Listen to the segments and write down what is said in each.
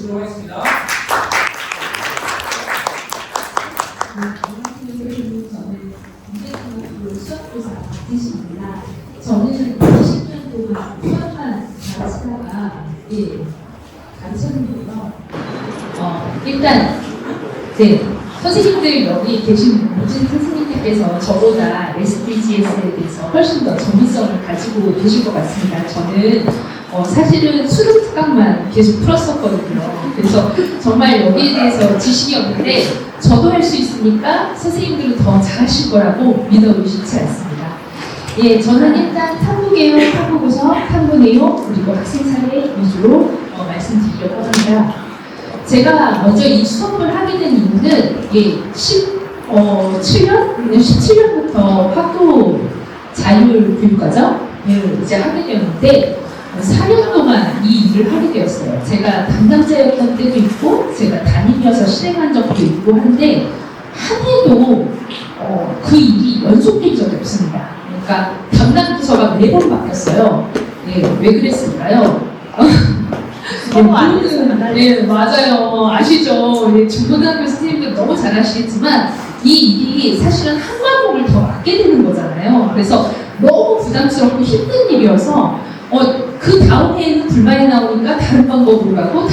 모시도록 하겠습니다. 저는 20년 동안 수학만 가르치다가 가르쳤는데요. 일단 선생님들 여기 계신 모든 선생님들께서 저보다 SDGs에 대해서 훨씬 더 전문성을 가지고 계실 것 같습니다. 저는 사실은 수능 특강만 계속 풀었었거든요. 그래서 정말 여기에 대해서 지식이 없는데 저도 할 수 있으니까 선생님들은 더 잘하실 거라고 믿어 의심치 않습니다. 저는 일단 탐구개혁, 탐구구성, 탐구내용, 그리고 학생 사례 위주로 말씀드리려고 합니다. 제가 먼저 이 수업을 하게 된 이유는 17년부터 학교 자율교육과정을 이제 하게 되었는데 4년 동안 이 일을 하게 되었어요. 제가 담당자였던 때도 있고 제가 담임이어서 실행한 적도 있고 한데 한 해도 그 일이 연속된 적이 없습니다. 그러니까 담당 부서가 매번 바뀌었어요. 왜 그랬을까요? 맞아요. 아시죠? 중고등학교 선생님들 너무 잘 아시겠지만 이 일이 사실은 한 과목을 더 맡게 되는 거잖아요. 그래서 너무 부담스럽고 힘든 일이어서 그 다음 해에는 불만이 나오니까 다른 방법으로 가고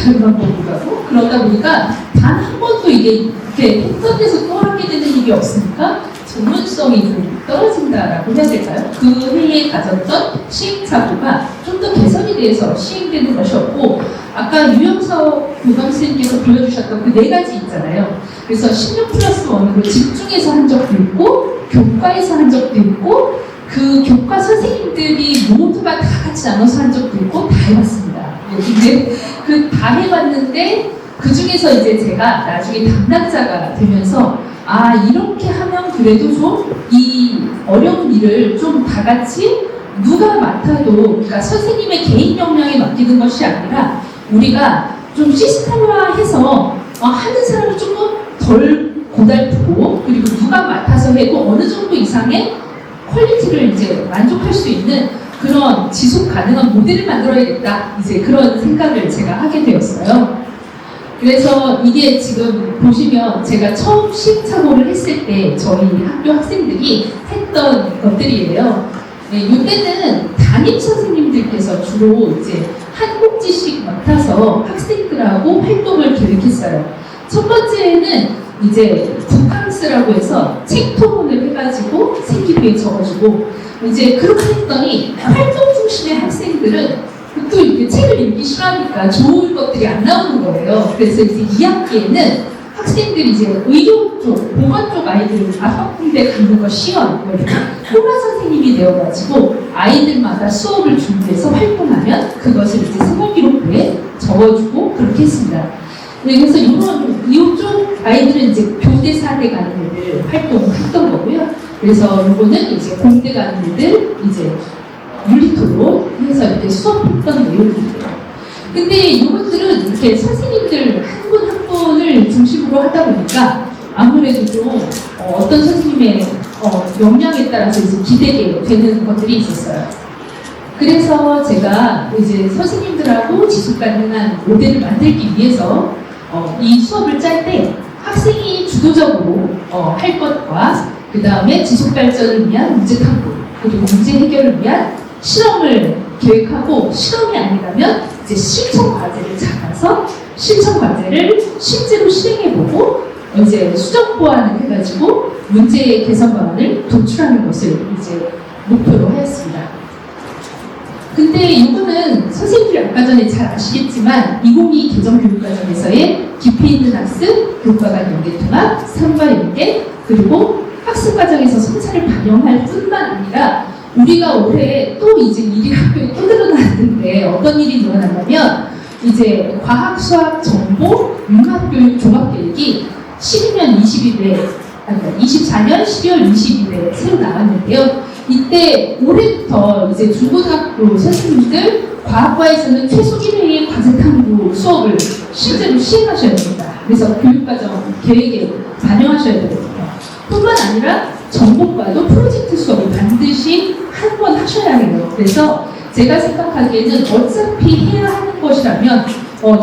그러다 보니까 단 한 번도 이게 이렇게 했던 데서 또 하게 되는 일이 없으니까 전문성이 좀 떨어진다라고 해야 될까요? 그 해에 가졌던 시행착오가 좀 더 개선이 돼서 시행되는 것이었고 아까 유영석 교감선생님께서 보여주셨던 그 4가지 있잖아요. 그래서 16+1으로 집중해서 한 적도 있고 교과에서 한 적도 있고 그 교과 선생님들이 모두가 다 같이 나눠서 한 적도 있고 다 해봤습니다. 근데 그 다 해봤는데 그 중에서 이제 제가 나중에 담당자가 되면서 이렇게 하면 그래도 좀 이 어려운 일을 좀 다 같이 누가 맡아도 그러니까 선생님의 개인 역량에 맡기는 것이 아니라 우리가 좀 시스템화해서 하는 사람은 조금 덜 고달프고 그리고 누가 맡아서 해도 어느 정도 이상의 퀄리티를 이제 만족할 수 있는 그런 지속 가능한 모델을 만들어야겠다. 이제 그런 생각을 제가 하게 되었어요. 그래서 이게 지금 보시면 제가 처음 시행착오를 했을 때 저희 학교 학생들이 했던 것들이에요. 이때는 담임 선생님들께서 주로 이제 한 꼭지씩 맡아서 학생들하고 활동을 계획했어요. 첫 번째는 이제 북캉스라고 해서 책 토론을 해가지고 생기부에 적어주고 이제 그렇게 했더니 활동 중심의 학생들은 또 이렇게 책을 읽기 싫어하니까 좋은 것들이 안 나오는 거예요. 그래서 이제 2학기에는 학생들이 이제 의료 쪽, 보건 쪽 아이들을 아파군대 가는 거 시험, 호라 선생님이 되어가지고 아이들마다 수업을 준비해서 활동하면 그것을 이제 생활기록부에 적어주고 그렇게 했습니다. 그래서 이쪽 아이들은 이제 교대 사대 가는 애들 활동을 했던 거고요. 그래서 요거는 이제 공대 가는 애들 이제 물리토로 해서 이렇게 수업했던 내용이에요. 근데 이것들은 이렇게 선생님들 한 분 한 분을 중심으로 하다 보니까 아무래도 좀 어떤 선생님의 역량에 따라서 이제 기대게 되는 것들이 있었어요. 그래서 제가 이제 선생님들하고 지속 가능한 모델을 만들기 위해서 이 수업을 짤 때 학생이 주도적으로 할 것과 그 다음에 지속 발전을 위한 문제 탐구 그리고 문제 해결을 위한 실험을 계획하고 실험이 아니라면 이제 실천 과제를 잡아서 실천 과제를 실제로 실행해보고 이제 수정 보완을 해가지고 문제 개선 방안을 도출하는 것을 이제 목표로 하였습니다. 근데 이거는 선생님들이 아까 전에 잘 아시겠지만 2022 개정교육과정에서의 깊이 있는 학습, 교과 간 연계 통합, 삶과 연계, 그리고 학습 과정에서 성찰을 반영할 뿐만 아니라 우리가 올해 또 이제 일이 학교에 또 늘어났는데 어떤 일이 늘어났냐면 이제 과학, 수학, 정보, 융합교육, 종합계획이 12년 24년 12월 20일에 새로 나왔는데요. 이때 올해부터 이제 중고등학교 선생님들 과학과에서는 최소 1회의 과제 탐구 수업을 실제로 시행하셔야 됩니다. 그래서 교육과정 계획에 반영하셔야 되거든요. 뿐만 아니라 전공과도 프로젝트 수업을 반드시 한 번 하셔야 해요. 그래서 제가 생각하기에는 어차피 해야 하는 것이라면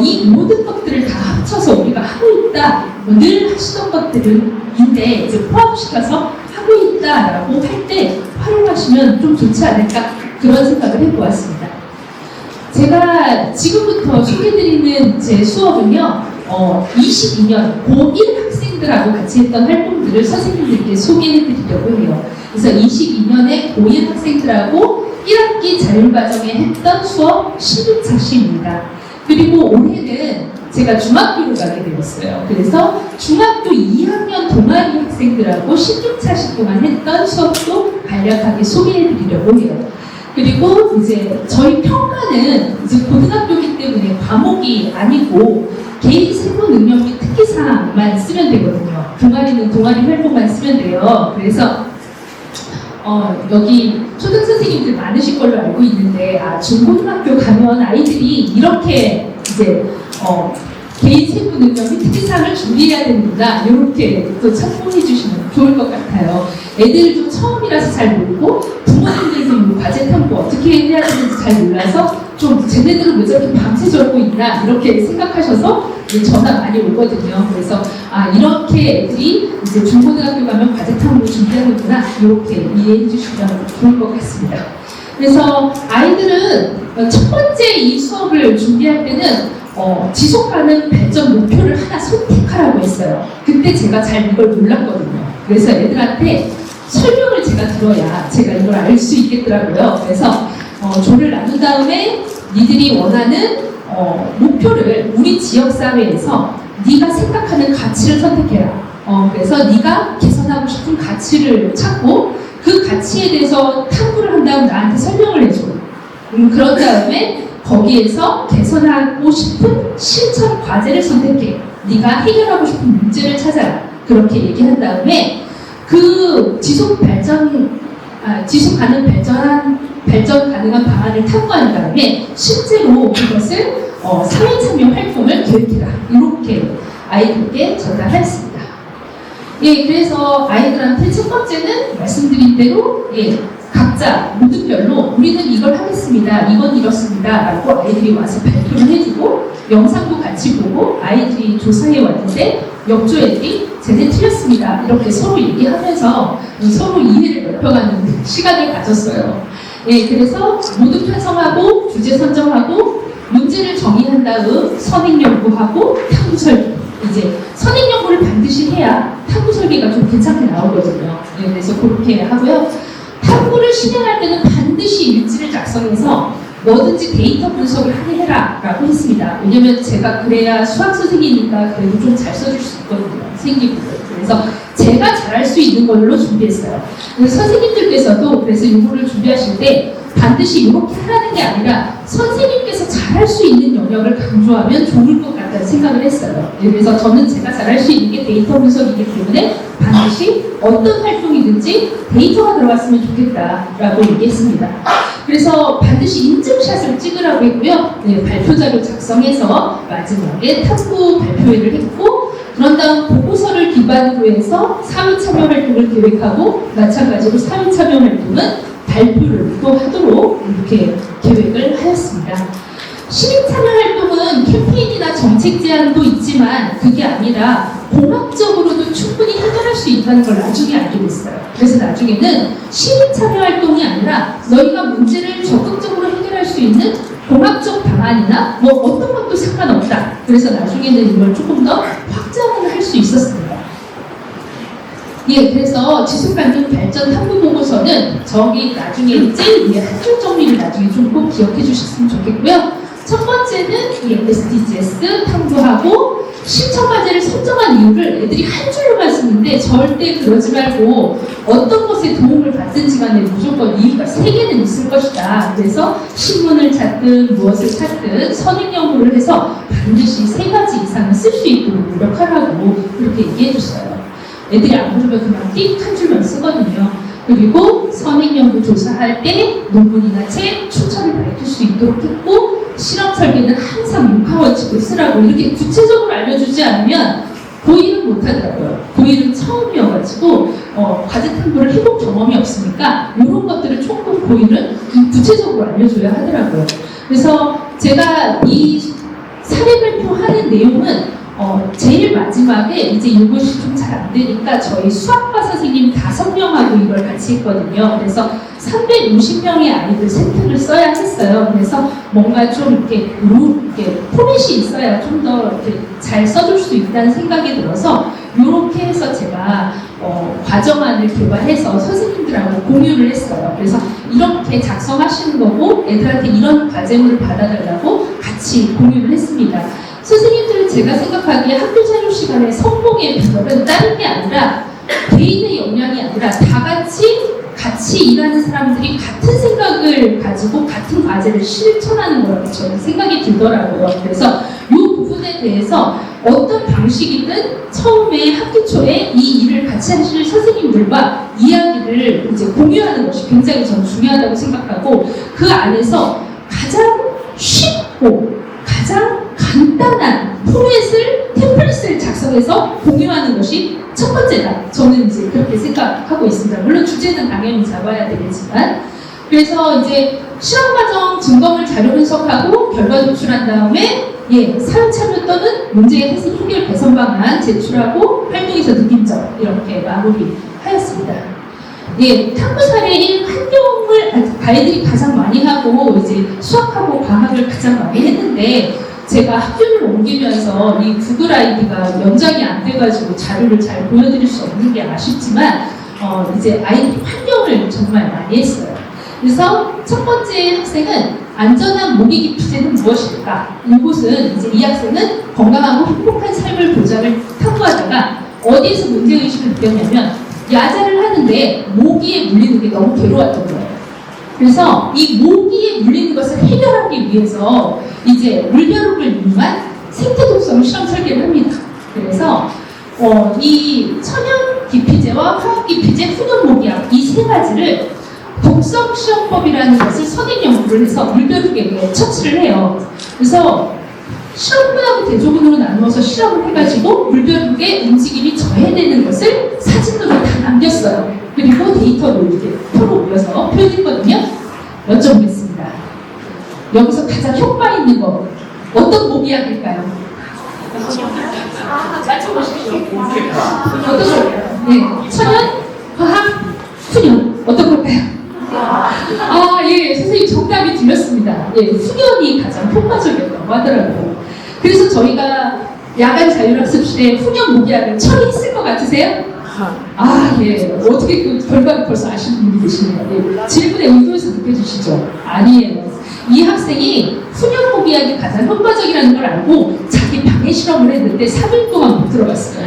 이 모든 것들을 다 합쳐서 우리가 하고 있다, 늘 하시던 것들인데 이제 포함시켜서 하고 있다라고 할 때 활용하시면 좀 좋지 않을까, 그런 생각을 해보았습니다. 제가 지금부터 소개드리는 제 수업은요, 22년 고1 학생들하고 같이 했던 활동들을 선생님들께 소개해드리려고 해요. 그래서 22년에 고1 학생들하고 1학기 자율과정에 했던 수업 16차 시입니다. 그리고 올해는 제가 중학교로 가게 되었어요. 그래서 중학교 2학년 동아리 학생들하고 16차시 동안 했던 수업도 간략하게 소개해드리려고 해요. 그리고 이제 저희 평가는 이제 고등학교이기 때문에 과목이 아니고 개인 세부 능력 및 특기사항만 쓰면 되거든요. 동아리는 동아리 활동만 쓰면 돼요. 그래서 여기 초등 선생님들 많으실 걸로 알고 있는데, 중고등학교 가면 아이들이 이렇게 이제 개인 세부 능력 및 특기사항을 준비해야 되는구나, 이렇게 또 참고해 주시면 좋을 것 같아요. 애들도 처음이라서 잘 모르고 부모님들도 과제 탐구 어떻게 해야 되는지 잘 몰라서 좀 쟤네들은 왜 저렇게 밤새 저러고 있나 이렇게 생각하셔서 전화 많이 오거든요. 그래서 이렇게 애들이 이제 중고등학교 가면 과제 탐구 준비하는구나, 이렇게 이해해 주시면 좋을 것 같습니다. 그래서 아이들은 첫 번째 이 수업을 준비할 때는 지속가능 발전 목표를 하나 선택하라고 했어요. 그때 제가 잘 이걸 몰랐거든요. 그래서 애들한테 설명을 제가 들어야 제가 이걸 알 수 있겠더라고요. 그래서 조를 나눈 다음에 니들이 원하는 목표를 우리 지역사회에서 네가 생각하는 가치를 선택해라. 그래서 네가 개선하고 싶은 가치를 찾고 그 가치에 대해서 탐구를 한 다음 나한테 설명을 해줘. 그런 다음에 거기에서 개선하고 싶은 실천 과제를 선택해. 네가 해결하고 싶은 문제를 찾아라. 그렇게 얘기한 다음에 그 지속 가능 발전 가능한 방안을 탐구한 다음에 실제로 그것을 사회 참여 활동을 계획해라. 이렇게 아이들에게 전달했습니다. 예, 그래서 아이들한테 첫 번째는 말씀드린 대로 각자 모든 별로 우리는 이걸 하겠습니다. 이건 이렇습니다. 라고 아이들이 와서 발표를 해주고 영상도 같이 보고 아이들이 조사해 왔는데 역조 애들이 쟤네 틀렸습니다. 이렇게 서로 얘기하면서 서로 이해를 넓혀가는 시간을 가졌어요. 예, 그래서 모두 편성하고 주제 선정하고 문제를 정의한 다음 선행 연구하고 탐구 설계. 이제 선행 연구를 반드시 해야 탐구 설계가 좀 괜찮게 나오거든요. 예, 그래서 그렇게 하고요. 탐구를 실행할 때는 반드시 일지를 작성해서 뭐든지 데이터 분석을 하게 해라 라고 했습니다. 왜냐면 제가 그래야 수학 선생님이니까 그래도 좀 잘 써줄 수 있거든요. 생기부를. 그래서 제가 잘할 수 있는 걸로 준비했어요. 선생님들께서도 그래서 이거를 준비하실 때 반드시 이렇게 하라는 게 아니라 선생님께서 잘할 수 있는 영역을 강조하면 좋을 것 같다는 생각을 했어요. 그래서 저는 제가 잘할 수 있는 게 데이터 분석이기 때문에 반드시 어떤 활동이든지 데이터가 들어갔으면 좋겠다라고 얘기했습니다. 그래서 반드시 인증샷을 찍으라고 했고요. 네, 발표자료 작성해서 마지막에 탐구 발표회를 했고, 그런 다음 보고서를 기반으로 해서 사회 참여 활동을 계획하고 마찬가지로 사회 참여 활동은 발표를 또 하도록 이렇게 계획을 하였습니다. 시민 참여 활동은 캠페인이나 정책 제안도 있지만 그게 아니라 공학적으로도 충분히 해결할 수 있다는 걸 나중에 알게 됐어요. 그래서 나중에는 시민 참여 활동이 아니라 너희가 문제를 적극적으로 해결할 수 있는 공학적 방안이나 뭐 어떤 것도 상관없다. 그래서 나중에는 이걸 조금 더 확장을 할 수 있었습니다. 예, 그래서 지속가능 발전 탐구 보고서는 저기 나중에 제일 위에 한 줄 정리를 나중에 좀 꼭 기억해 주셨으면 좋겠고요. 첫 번째는 SDGs 탐구하고 실천 과제를 선정한 이유를 애들이 한 줄로만 쓰는데 절대 그러지 말고 어떤 것에 도움을 받든지 간에 무조건 이유가 3개는 있을 것이다. 그래서 신문을 찾든 무엇을 찾든 선행 연구를 해서 반드시 3가지 이상은 쓸 수 있도록 노력하라고 그렇게 얘기해 줬어요. 애들이 안 그러면 그냥 띡 한 줄만 쓰거든요. 그리고 선행 연구 조사할 때 논문이나 책 추천을 밝힐 수 있도록 했고, 실험 설계는 항상 6하원칙을 쓰라고 이렇게 구체적으로 알려주지 않으면 고1은 못하더라고요. 고1은 처음이어가지고 과제 탐구를 해본 경험이 없으니까 이런 것들을 조금 고1은 구체적으로 알려줘야 하더라고요. 그래서 제가 이 사례 발표하는 내용은 제일 마지막에 이제 이것이 좀 잘 안 되니까 저희 수학과 선생님 5명하고 이걸 같이 했거든요. 그래서 350명의 아이들 세트를 써야 했어요. 그래서 뭔가 좀 이렇게 포맷이 있어야 좀 더 이렇게 잘 써줄 수 있다는 생각이 들어서 이렇게 해서 제가 과정안을 개발해서 선생님들하고 공유를 했어요. 그래서 이렇게 작성하시는 거고 애들한테 이런 과제물을 받아달라고 같이 공유를 했습니다. 선생님들은 제가 생각하기에 학교 자유 시간에 성공의 비결은 다른 게 아니라 개인의 역량이 아니라 다 같이 일하는 사람들이 같은 생각을 가지고 같은 과제를 실천하는 거라고 저는 생각이 들더라고요. 그래서 이 부분에 대해서 어떤 방식이든 처음에 학기 초에 이 일을 같이 하실 선생님들과 이야기를 이제 공유하는 것이 굉장히 저는 중요하다고 생각하고 그 안에서 가장 쉽고 가장 간단한 포맷을 템플릿을 작성해서 공유하는 것이 첫 번째다. 저는 이제 그렇게 생각하고 있습니다. 물론 주제는 당연히 잡아야 되겠지만 그래서 이제 실험과정 증거물 자료 분석하고 결과 도출한 다음에 사용 참여 또는 문제 해결 개선 방안 제출하고 활동에서 느낀 점 이렇게 마무리하였습니다. 탐구 사례 1 환경을 아이들이 가장 많이 하고 이제 수학하고 과학을 가장 많이 했는데 제가 학교를 옮기면서 이 구글 아이디가 연장이 안 돼가지고 자료를 잘 보여드릴 수 없는 게 아쉽지만 이제 아이들이 환경을 정말 많이 했어요. 그래서 첫 번째 학생은 안전한 모기 기피제는 무엇일까? 이곳은 이제 이 학생은 건강하고 행복한 삶을 보장을 탐구하다가 어디에서 문제의식을 느꼈냐면 야자를 하는데 모기에 물리는 게 너무 괴로웠던 거예요. 그래서 이 모기에 물리는 것을 해결하기 위해서 이제 물벼룩을 이용한 생태 독성 실험 설계를 합니다. 그래서 이 천연 기피제와 화학 기피제, 훈연 모기약 이 세 가지를 독성 시험법이라는 것을 선행 연구를 해서 물벼룩에게 처치를 해요. 그래서 실험군하고 대조군으로 나누어서 실험을 해가지고 물벼룩의 움직임이 저해되는 것을 사진으로 다 남겼어요. 그리고 데이터로 이렇게 표로 올려서 표현했거든요. 여쭤보겠습니다. 여기서 가장 효과 있는 거 어떤 모기약일까요? 맞춰보십시오. 어떤 거예요? 천연, 화학, 훈연 어떤 걸까요? 선생님 정답이 들렸습니다. 훈연이 가장 효과적이었다고 하더라고요. 그래서 저희가 야간 자율학습실에 훈연 모기약을 처리했을 것 같으세요? 어떻게 그 결과를 벌써 아시는 분이 계시네요. 질문의 의도에서 느껴지시죠? 아니에요. 이 학생이 훈연 모기약이 가장 효과적이라는 걸 알고 자기 방해 실험을 했는데 3일 동안 못 들어갔어요.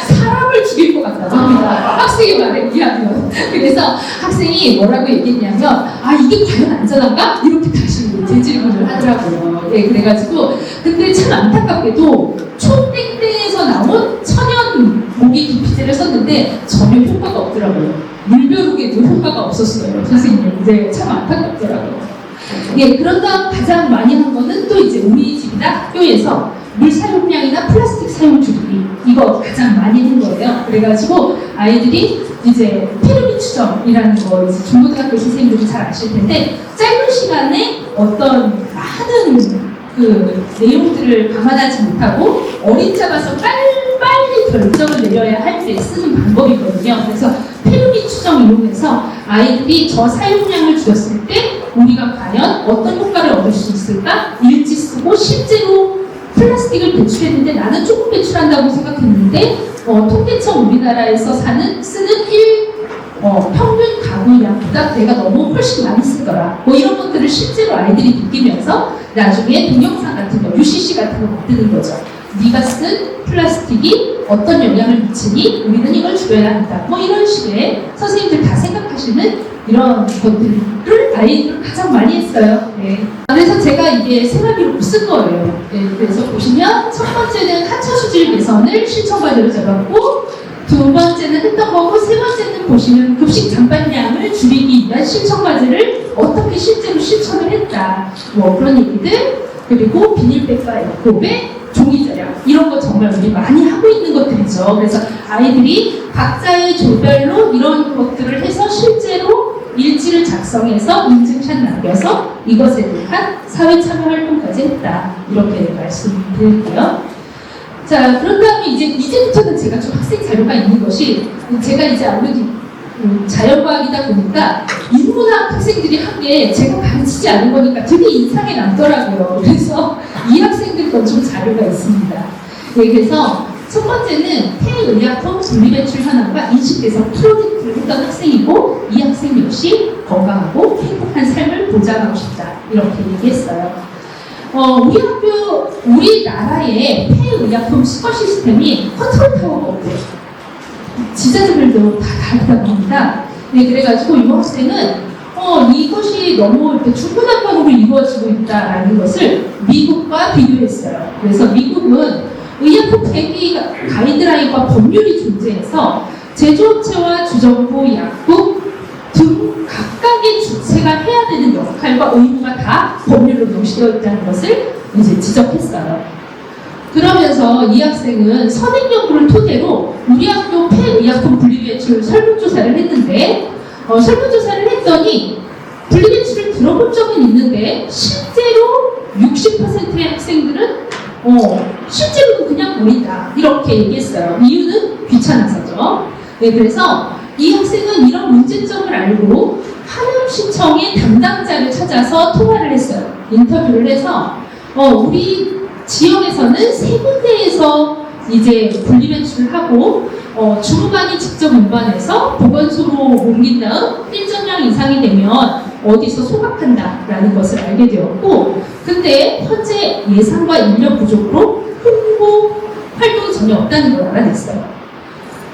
사람을 죽일 것 같다고 합니다. 학생의 말에 의하면. 그래서 학생이 뭐라고 얘기했냐면 이게 과연 안전한가? 이렇게 다시 재질문을 하더라고요. 그래가지고 근데 참 안타깝게도 초땡땡에서 나온 천연 모기 기피제를 썼는데 전혀 효과가 없더라고요. 물벼룩에도 효과가 없었어요. 선생님. 참 안타깝더라고요. 그런 다음 가장 많이 한 거는 또 이제 우리 집이나 학교에서 물 사용량이나 플라스틱 사용 줄이기 이거 가장 많이 한 거예요. 그래가지고 아이들이 이제 피르미 추정이라는 거 이제 중고등학교 선생님들이 잘 아실 텐데 짧은 시간에 어떤 많은 그 내용들을 감안하지 못하고 어린 자가서 빨리 결정을 내려야 할 때 쓰는 방법이거든요. 그래서 피르미 추정 이용해서 아이들이 저 사용량을 줄였을 때 우리가 과연 어떤 효과를 얻을 수 있을까? 일지 쓰고 실제로 플라스틱을 배출했는데 나는 조금 배출한다고 생각했는데 통계청 우리나라에서 쓰는 평균 가구량보다 내가 너무 훨씬 많이 쓰더라. 이런 것들을 실제로 아이들이 느끼면서 나중에 동영상 같은 거, UCC 같은 거 만드는 거죠. 네가 쓴 플라스틱이 어떤 영향을 미치니 우리는 이걸 줄여야 한다. 이런 식의 선생님들 다 생각하시는 이런 것들을 아이들은 가장 많이 했어요. 그래서 제가 이게 생활비로 쓴 거예요. 그래서 보시면 첫 번째는 하차 수질 개선을 실천 과제로 잡았고 두 번째는 했던 거고 세 번째는 보시면 급식 잔반량을 줄이기 위한 실천 과제를 어떻게 실제로 실천을 했다. 그런 얘기들 그리고 비닐백과 에코백 종이 절약 이런 거 정말 우리 많이 하고 있는 것들이죠. 그래서 아이들이 각자의 조별로 이런 것들을 해서 실제로 일지를 작성해서 인증샷 남겨서 이것에 대한 사회 참여 활동까지 했다. 이렇게 말씀드릴게요. 자, 그런 다음에 이제부터는 제가 좀 학생 자료가 있는 것이, 제가 이제 아무래도 자연과학이다 보니까 인문학 학생들이 한 게 제가 가르치지 않은 거니까 되게 인상에 남더라고요. 그래서 이 학생들 건 좀 자료가 있습니다. 네, 그래서 첫 번째는 폐의약품 분리배출 현황과 인식개선 프로젝트를 했던 학생이고, 이 학생 역시 건강하고 행복한 삶을 보장하고 싶다. 이렇게 얘기했어요. 우리나라의 폐의약품 수거 시스템이 컨트롤 타워가 없대요. 지자체별로 다 다르다고 합니다. 네, 그래가지고 이 학생은 이것이 너무 이렇게 중구난방으로 이루어지고 있다라는 것을 미국과 비교했어요. 그래서 미국은 의약품 폐기 가이드라인과 법률이 존재해서 제조업체와 주정부, 약국 등 각각의 주체가 해야 되는 역할과 의무가 다 법률로 명시되어 있다는 것을 이제 지적했어요. 그러면서 이 학생은 선행 연구를 토대로 우리 학교 폐의약품 분리배출 설문조사를 했는데, 설문조사를 했더니 분리배출을 들어본 적은 있는데 실제로 60%의 학생들은 실제로도 그냥 버린다. 이렇게 얘기했어요. 이유는 귀찮아서죠. 네, 그래서 이 학생은 이런 문제점을 알고 하남시청의 담당자를 찾아서 통화를 했어요. 인터뷰를 해서 우리 지역에서는 3군데에서 이제 분리배출을 하고 주무관이 직접 운반해서 보건소로 옮긴 다음 일정량 이상이 되면 어디서 소각한다라는 것을 알게 되었고, 근데 현재 예산과 인력 부족으로 홍보 활동이 전혀 없다는 걸 알아냈어요.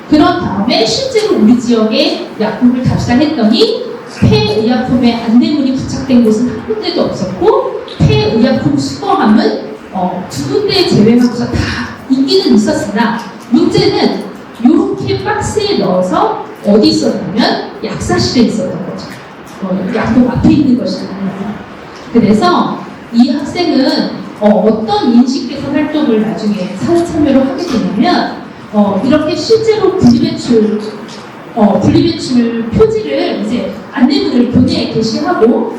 그런 다음에 실제로 우리 지역에 약국을 답사했더니 폐의약품의 안내문이 부착된 곳은 한 군데도 없었고, 폐의약품 수거함은 2군데 제외하고서 다 있기는 있었으나, 문제는 이렇게 박스에 넣어서 어디 있었냐면 약사실에 있었던 거죠. 약국 앞에 있는 것이잖아요. 그래서 이 학생은 어떤 인식개선 활동을 나중에 사회 참여로 하게 되냐면, 이렇게 실제로 분리배출 표지를 이제 안내문을 교내에 게시하고,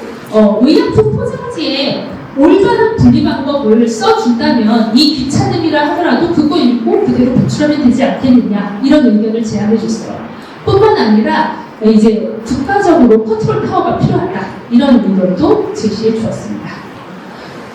의약품 포장지에 올바른 분리 방법을 써준다면 이 귀찮음이라 하더라도 그거 읽고 그대로 배출하면 되지 않겠느냐, 이런 의견을 제안해 줬어요. 뿐만 아니라 이제 국가적으로 컨트롤 타워가 필요하다, 이런 의견도 제시해 주었습니다.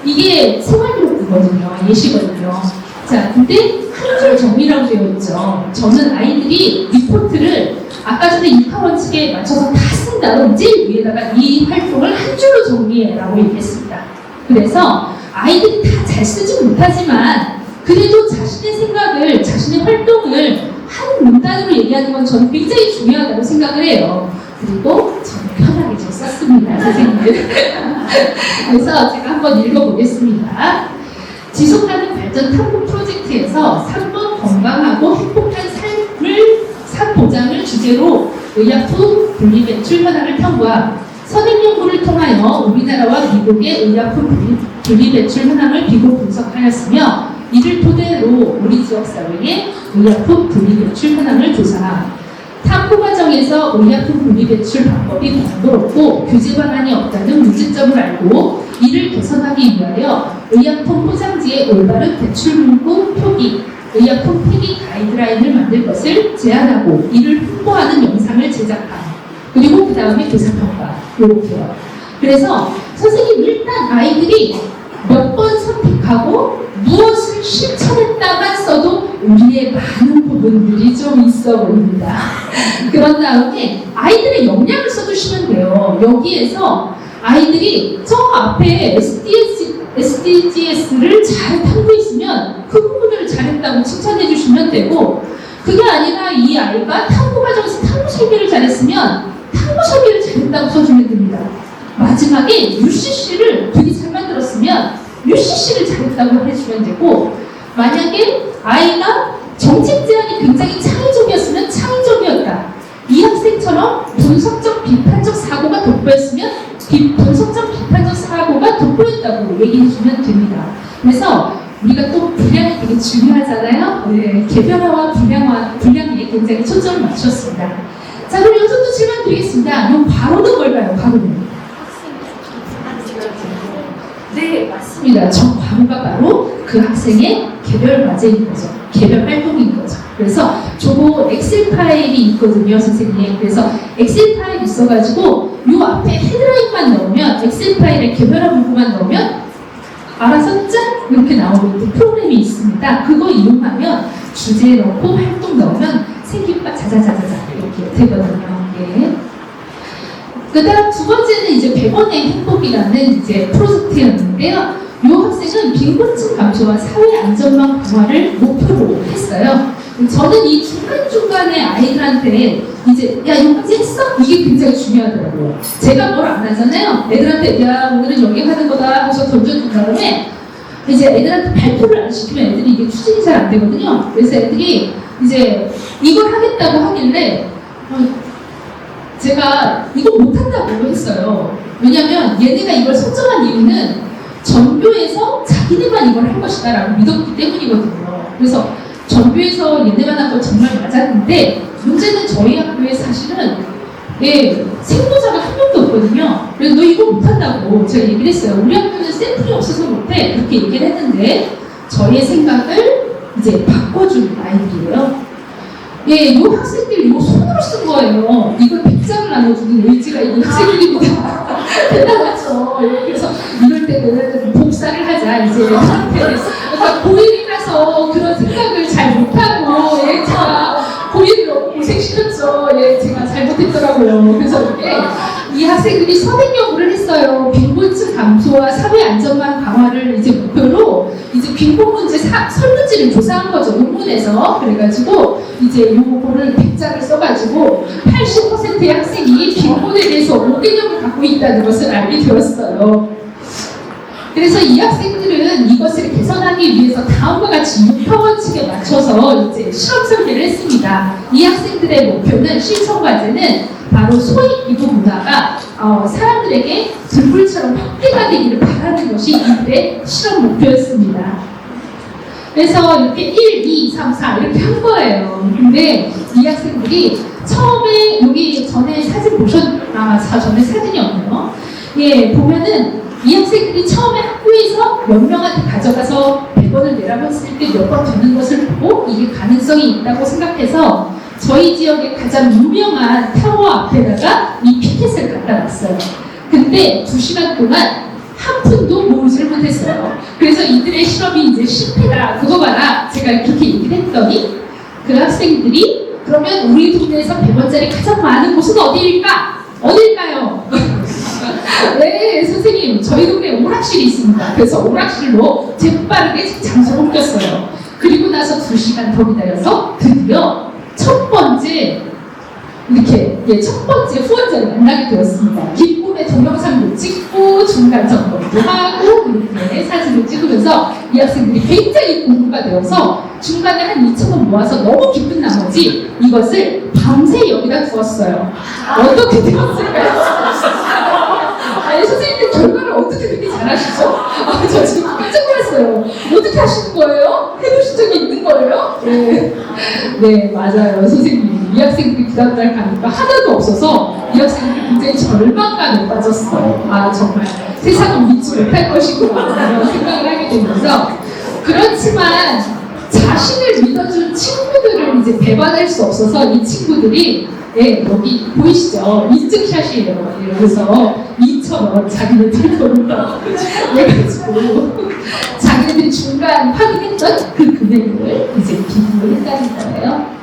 이게 생활기록부거든요. 예시거든요. 자, 근데 한 줄 정리라고 되어 있죠. 저는 아이들이 리포트를 아까 전에 6화 원칙에 맞춰서 다 쓴 다음 제일 위에다가 이 활동을 한 줄로 정리해라고 얘기했습니다. 그래서 아이들이 다 잘 쓰지 못하지만 그래도 자신의 생각을, 자신의 활동을 한 문단으로 얘기하는 건 저는 굉장히 중요하다고 생각을 해요. 그리고 저는 편하게 좀 썼습니다, 선생님들. 그래서 제가 한번 읽어보겠습니다. 지속가능 발전 탐구 프로젝트에서 3번 건강하고 행복한 삶 보장을 주제로 의약품 분리배출 현황을 탐구함. 선행 연구를 통하여 우리나라와 미국의 의약품 분리배출 현황을 비교 분석하였으며, 이를 토대로 우리 지역 사회의 의약품 분리배출 현황을 조사함. 탐구 과정에서 의약품 분리배출 방법이 번거롭고 규제 방안이 없다는 문제점을 알고, 이를 개선하기 위하여 의약품 포장지의 올바른 배출 문구 표기, 의약품 폐기 가이드라인을 만들 것을 제안하고, 이를 홍보하는 영상을 제작함. 그리고 그 다음에 교사평가, 이렇게요. 그래서 선생님, 일단 아이들이 몇 번 선택하고 무엇을 실천했다만 써도 우리의 많은 부분들이 좀 있어 보입니다. 그런 다음에 아이들의 역량을 써주시면 돼요. 여기에서 아이들이 저 앞에 SDGs를 잘 탐구했으면 그 부분을 잘했다고 칭찬해 주시면 되고, 그게 아니라 이 아이가 탐구 과정에서 탐구 설계를 잘했으면 탐구 설계를 잘했다고 써주면 됩니다. 마지막에 UCC를 되게 잘 만들었으면 UCC를 잘했다고 해주면 되고, 만약에 아이가 정책 제안이 굉장히 창의적이었으면 창의적이었다. 이 학생처럼 분석적 비판적 사고가 돋보였으면 분석적 비판적 사고가 돋보였다고 얘기해주면 됩니다. 그래서 우리가 또 분량이 되게 중요하잖아요. 네, 개별화와 분량에 굉장히 초점을 맞췄습니다. 자, 그럼 이 정도 질문 드리겠습니다. 이건 바로는 뭘까요? 바로는. 네, 있습니다. 저 과목가 바로 그 학생의 개별 과제인 거죠. 개별 활동인 거죠. 그래서 저거 엑셀 파일이 있거든요, 선생님. 그래서 엑셀 파일 있어가지고 요 앞에 헤드라인만 넣으면, 엑셀 파일에 개별한 문구만 넣으면 알아서 짠! 이렇게 나오는 프로그램이 있습니다. 그거 이용하면 주제 넣고 활동 넣으면 생기가 자자자자자 이렇게 되거든요. 예. 그 다음 두 번째는 이제 100원의 행복이라는 이제 프로젝트였는데요. 이 학생은 빈곤층 감소와 사회 안전망 강화를 목표로 했어요. 저는 이 중간중간에 아이들한테 이제 야 이거까지 했어? 이게 굉장히 중요하더라고요. 제가 뭘 안 하잖아요. 애들한테 야 오늘은 여기 하는 거다 하고서 던져준 다음에 이제 애들한테 발표를 안 시키면 애들이 이게 추진이 잘 안 되거든요. 그래서 애들이 이제 이걸 하겠다고 하길래 제가 이거 못한다고 했어요. 왜냐면 얘네가 이걸 선정한 이유는 전교에서 자기네만 이걸 할 것이다 라고 믿었기 때문이거든요. 그래서 전교에서 얘네만 한 건 정말 맞았는데 문제는 저희 학교에 사실은 생보자가 한 명도 없거든요. 그래서 너 이거 못한다고 제가 얘기를 했어요. 우리 학교는 샘플이 없어서 못해 이렇게 얘기를 했는데 저희의 생각을 이제 바꿔준 아이들이에요. 이 학생들이 이거 손으로 쓴 거예요. 이걸 100장을 나눠주는 의지가 있는 학생들입니다. 대단하죠. 그래서 이럴 때는 복사를 하자. 이제 그러니까 고1이라서 그런 생각을 잘 못하고 제가 고1을 너무 고생시켰죠. 제가 잘못했더라고요. 그래서 이 학생들이 선행 연구를 했어요. 빈곤층 감소와 사회 안전망 강화를 이제 목표로 이제 빈곤 문제 설문지를 조사한 거죠. 논문에서. 그래가지고 이제 요거를 100장을 써가지고 80%의 학생이 빈곤에 대해서 오개념을 갖고 있다는 것을 알게 되었어요. 그래서 이 학생들은 이것을 개선하기 위해서 다음과 같이 6평원칙에 맞춰서 이제 실험 설계를 했습니다. 이 학생들의 목표는 실천 과제는 바로 소위 기부 문화가 사람들에게 들불처럼 확대가 되기를 바라는 것이 이들의 실험 목표였습니다. 그래서 이렇게 1, 2, 3, 4 이렇게 한 거예요. 근데 이 학생들이 처음에 여기 전에 사진 전에 사진이 없네요. 보면은 이 학생들이 처음에 학교에서 몇 명한테 가져가서 100원을 내라고 했을 때 몇 번 되는 것을 보고 이게 가능성이 있다고 생각해서 저희 지역의 가장 유명한 타워 앞에다가 이 피켓을 갖다 놨어요. 근데 2시간 동안 한 푼도 모으지를 못했어요. 그래서 이들의 실험이 이제 실패다. 그거 봐라. 제가 그렇게 얘기를 했더니 그 학생들이 그러면 우리 동네에서 100원짜리 가장 많은 곳은 어디일까? 어딜까요? 네, 선생님, 저희 동네에 오락실이 있습니다. 그래서 오락실로 재빠르게 장소를 옮겼어요. 그리고 나서 2시간 더 기다려서 드디어 첫 번째 후원자를 만나게 되었습니다. 기쁨의 동영상도 찍고 중간 점검도 하고 이렇게 사진을 찍으면서 이 학생들이 굉장히 공부가 되어서 중간에 한 2,000원 모아서 너무 기쁜 나머지 이것을 밤새 여기다 두었어요. 어떻게 되었을까요? 아니 선생님들 결과를 어떻게 그렇게 잘하시죠? 저 지금 깜짝 놀랐어요. 어떻게 하시는 거예요? 해보신 적이 있는 거예요? 네 맞아요 선생님. 이 학생들이 그 다음날 가니까 하나도 없어서 이 학생들이 굉장히 절망감에 빠졌어요. 정말 세상은 믿지 못할 것이구나 이런 생각을 하게 되면서 그렇지만 자신을 믿어준 친구들을 이제 배반할 수 없어서 이 친구들이 여기 보이시죠? 인증샷이에요. 그래서 2,000원 자기네들이 돈을 내가지고 자기네들이 중간 확인했던 그 금액을 이제 기부를 했다는 거예요.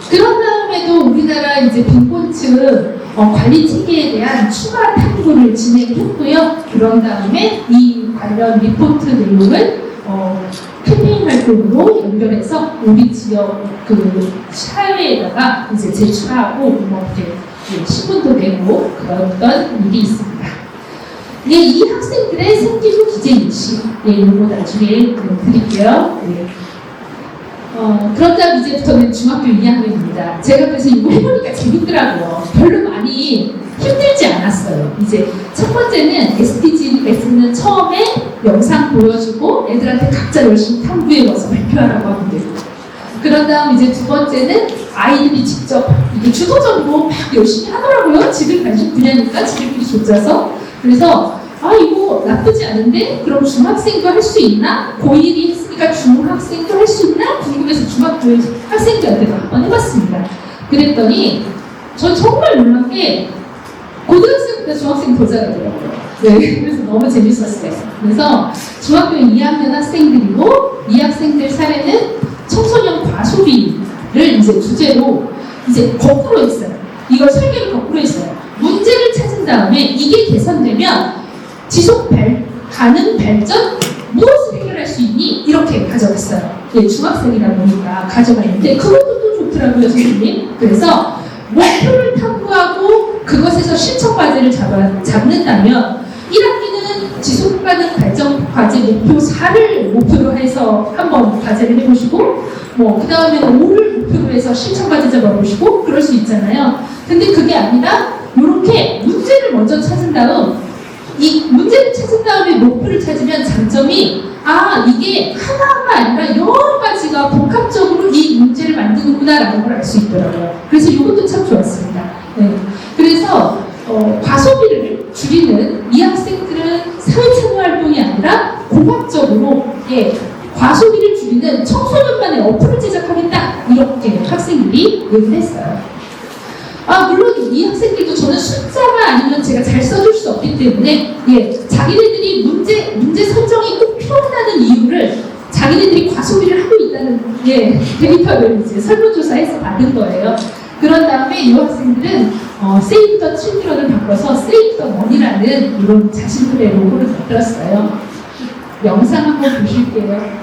그런 다음에도 우리나라 이제 빈곤층 관리 체계에 대한 추가 탐구를 진행했고요. 그런 다음에 이 관련 리포트 내용을 캠페인 활동으로 연결해서 우리 지역 그 사회에다가 이제 제출하고 이렇게 신문도 내고 그랬던 일이 있습니다. 이 학생들의 생기부 기재 일시 이거 나중에 드릴게요. 그런 다음 이제부터는 중학교 2학년입니다. 제가 그래서 이거 해보니까 재밌더라고요. 별로 많이 힘들지 않았어요. 이제 첫 번째는 SDGs는 처음에 영상 보여주고 애들한테 각자 열심히 탐구해와서 발표하라고 하면 돼요. 그런 다음 이제 두 번째는 아이들이 직접 이게 주도적으로 막 열심히 하더라고요. 지들 관심 분야니까 지들끼리 조짜서. 그래서 이거 나쁘지 않은데 그럼 중학생도 할 수 있나? 고1이 했으니까 중학생도 할 수 있나? 궁금해서 중학교 학생들한테도 한번 해봤습니다. 그랬더니 전 정말 놀란 게 고등학생보다 중학생 더 잘하더라고요. 네, 그래서 너무 재밌었어요. 그래서 중학교 2학년 학생들이고 이 학생들 사례는 청소년 과소비를 이제 주제로 이제 거꾸로 했어요. 이걸 설계를 거꾸로 했어요. 문제를 찾은 다음에 이게 개선되면 지속 가능 발전 무엇을 해결할 수 있니? 이렇게 가져갔어요. 예, 중학생이다 보니까 가져갔는데 그것도 또 좋더라고요, 선생님. 그래서 목표를 탐구하고 그것에서 실천 과제를 잡는다면 1학기는 지속 가능 발전 과제 목표 4를 목표로 해서 한번 과제를 해보시고 그 다음에 5를 목표로 해서 실천 과제 잡아보시고 그럴 수 있잖아요. 근데 그게 아니라 이렇게 문제를 먼저 찾은 다음 이 문제를 찾은 다음에 목표를 찾으면 장점이 이게 하나가 아니라 여러 가지가 복합적으로 이 문제를 만드는구나라는 걸 알 수 있더라고요. 그래서 이것도 참 좋았습니다. 네. 그래서 과소비를 줄이는 이 학생들은 사회참여 활동이 아니라 공학적으로 과소비를 줄이는 청소년만의 어플을 제작하겠다 이렇게 학생들이 얘기를 했어요. 물론 이 학생들도 저는 숫자가 아니면 제가 잘 써줄 수 없기 때문에 자기네들이 문제 설정이 꼭 필요하다는 이유를 자기네들이 과소비를 하고 있다는 데이터를 이제 설문조사해서 받은 거예요. 그런 다음에 이 학생들은 세이브 더 칠드런을 바꿔서 세이브 더 머니라는 이런 자신들의 로고를 만들었어요. 영상 한번 보실게요.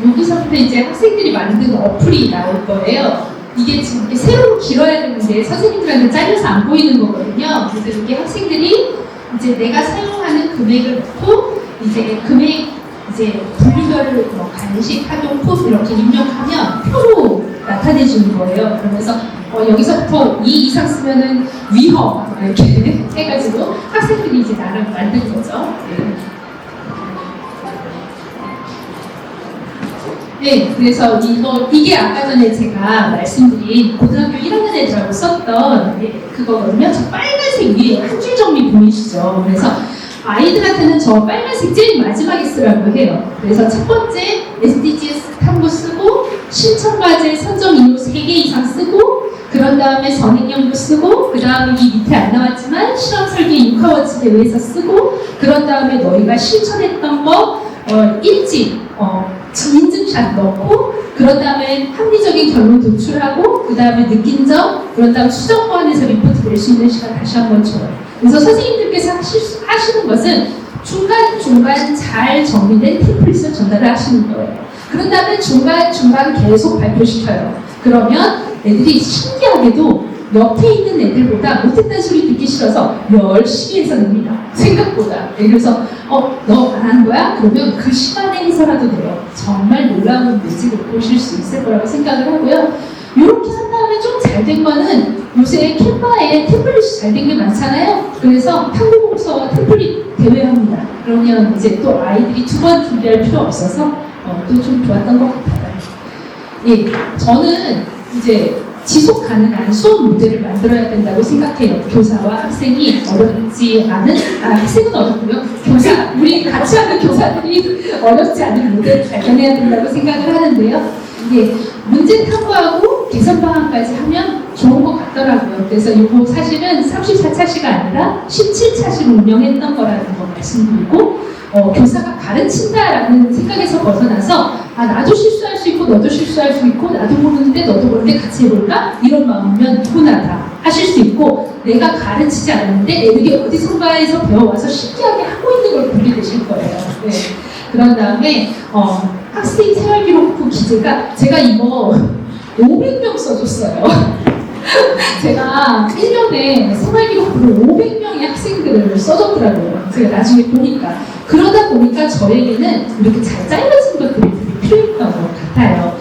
여기서부터 이제 학생들이 만든 어플이 나올 거예요. 이게 지금 이렇게 세로로 길어야 되는데 선생님들한테 잘려서 안 보이는 거거든요. 그래서 이게 학생들이 이제 내가 사용하는 금액을 넣고 이제 금액 분류별로 간식, 학용, 풋 이렇게 입력하면 표로 나타내 주는 거예요. 그러면서 여기서부터 2 이상 쓰면은 위험 이렇게 해가지고 학생들이 이제 나를 만든 거죠. 네, 그래서 이게 아까 전에 제가 말씀드린 고등학교 1학년 애들하고 썼던 그거거든요. 저 빨간색 위에 한 줄 정리 보이시죠? 그래서 아이들한테는 저 빨간색 제일 마지막에 쓰라고 해요. 그래서 첫 번째 SDGs 탐구 쓰고 실천과제 선정 인물 3개 이상 쓰고 그런 다음에 선행연구 쓰고 그 다음에 이 밑에 안 나왔지만 실험 설계 6화워치 대회에서 쓰고 그런 다음에 너희가 실천했던 거 일지 인증샷 넣고 그런 다음에 합리적인 결론 도출하고 그 다음에 느낀 점 그런 다음 수정 보완해서 리포트 낼 수 있는 시간 다시 한번 줘요. 그래서 선생님들께서 하시는 것은 중간중간 잘 정리된 템플릿을 전달을 하시는 거예요. 그런 다음에 중간중간 계속 발표시켜요. 그러면 애들이 신기하게도 옆에 있는 애들보다 못했다는 소리 듣기 싫어서 열심히 해서 냅니다. 생각보다. 그래서 너 안 한 거야? 그러면 그 시간에 해서라도 돼요. 정말 놀라운 매직을 보실 수 있을 거라고 생각을 하고요. 이렇게 한 다음에 좀 잘 된 거는 요새 캔바에 템플릿이 잘 된 게 많잖아요. 그래서 탐구공서와 템플릿 대회합니다. 그러면 이제 또 아이들이 2번 준비할 필요 없어서 또 좀 좋았던 것 같아요. 저는 이제 지속 가능한 수업 모델을 만들어야 된다고 생각해요. 교사와 학생이 어렵지 않은, 학생은 어렵고요. 우리 같이 하는 교사들이 어렵지 않은 모델을 발견해야 된다고 생각을 하는데요. 문제 탐구하고 개선 방안까지 하면 좋은 것 같더라고요. 그래서 이거 사실은 34차시가 아니라 17차시로 운영했던 거라는 거 말씀드리고, 교사가 가르친다라는 생각에서 벗어나서 나도 실수할 수 있고 너도 실수할 수 있고 나도 모르는데 너도 모르는데 같이 해볼까? 이런 마음이면 누구나 다 하실 수 있고, 내가 가르치지 않았는데 애들이 어디선가에서 배워와서 신기하게 하고 있는 걸 보게 되실 거예요. 네. 그런 다음에 학생 생활기록부 기재가 제가 이거 500명 써줬어요. 제가 1년에 생활기록부를 500명의 학생들을 써줬더라고요. 제가 나중에 보니까. 그러다 보니까 저에게는 이렇게 잘 잘라진 것들이 되게 필요했던 것 같아요.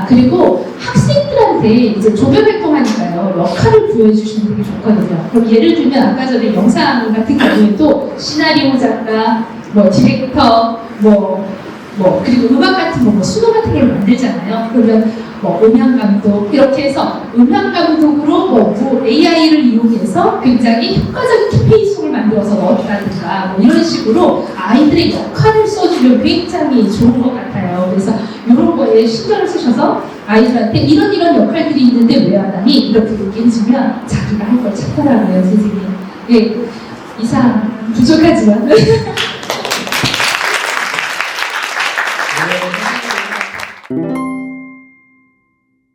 그리고 학생들한테 이제 조별 활동하니까요, 역할을 부여해주시면 되게 좋거든요. 그럼 예를 들면 아까 전에 영상 같은 경우에도 시나리오 작가, 디렉터, 그리고 음악 같은 거, 수노 같은 걸 만들잖아요. 그러면 음향 감독, 이렇게 해서 음향 감독으로 AI를 이용해서 굉장히 효과적인 캠페인송을 만들어서 넣었다든가, 이런 식으로 아이들의 역할을 써주면 굉장히 좋은 것 같아요. 그래서 이런 거에 신경을 쓰셔서 아이들한테 이런 역할들이 있는데 왜 안 하니? 이렇게 얘기해주면 자기가 할 걸 찾더라고요, 선생님. 예, 이상 부족하지만.